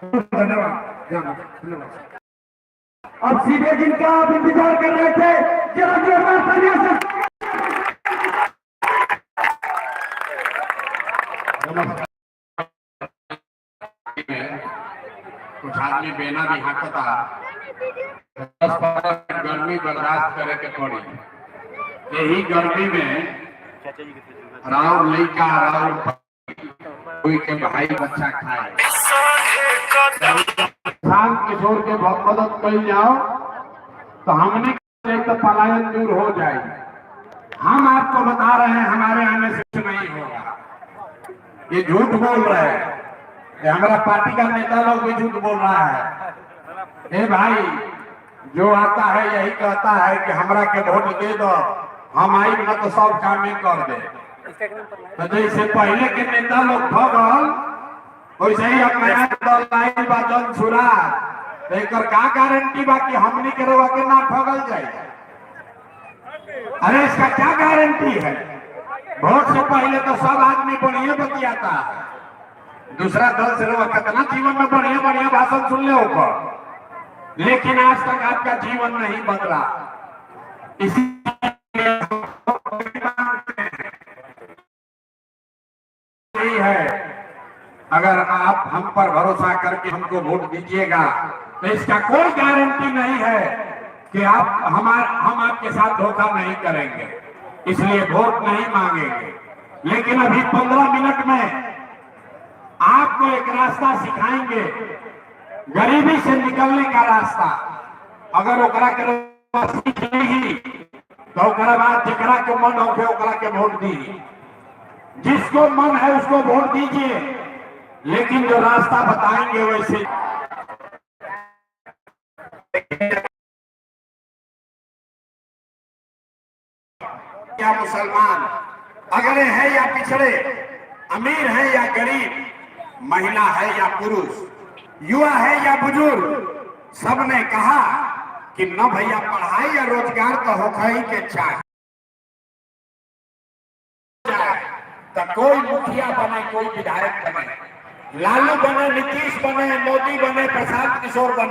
धन्यवाद। अब सीधे जिनका आप इंतजार कर रहे थे, जरा जोरदार तालियों से कुछ आदमी बेना भी हाकता 10-15 गर्मी बर्दाश्त करे के पड़ी। यही गर्मी में राव लड़का राव कोई के भाई बच्चा खाए किसान किशोर के मदद कर जाओ तो हमने तो पलायन दूर हो जाएगी। हम आपको बता रहे हैं हमारे आने से नहीं होगा। ये झूठ बोल रहे हैं, हमारा पार्टी का नेता लोग भी झूठ बोल रहा है। ए भाई, जो आता है यही कहता है कि हमरा के वोट दे दो, हम आई न तो सब काम में कर दे। तो जैसे पहले के नेता लोग ठगल वैसे ही अपना जन छुरा का गारंटी बा कि हमनी के रोवा के ना ठगल जाए। अरे इसका क्या गारंटी है? वोट से पहले तो सब आदमी बढ़िया बतियाता है, दूसरा दल से रोवा कितना जीवन में बढ़िया बढ़िया भाषण सुन ले ऊपर, लेकिन आज तक आपका जीवन नहीं बदला। इसी है, अगर आप हम पर भरोसा करके हमको वोट दीजिएगा तो इसका कोई गारंटी नहीं है कि हम आपके साथ धोखा नहीं करेंगे, इसलिए वोट नहीं मांगेंगे। लेकिन अभी 15 मिनट में आपको एक रास्ता सिखाएंगे, गरीबी से निकलने का रास्ता। अगर ओकरा के सीख ली तो ओकरा बाद जकरा के मन होके ओकरा के वोट दी, जिसको मन है उसको वोट दीजिए, लेकिन जो रास्ता बताएंगे वैसे क्या मुसलमान अगड़े हैं या पिछड़े, अमीर है या गरीब, महिला है या पुरुष, युवा है या बुजुर्ग, सबने कहा कि न भैया पढ़ाई या रोजगार तो होगा ही के चाहे। तो कोई मुखिया बने, कोई विधायक बने, लालू बने, नीतीश बने, मोदी बने, प्रशांत किशोर बने,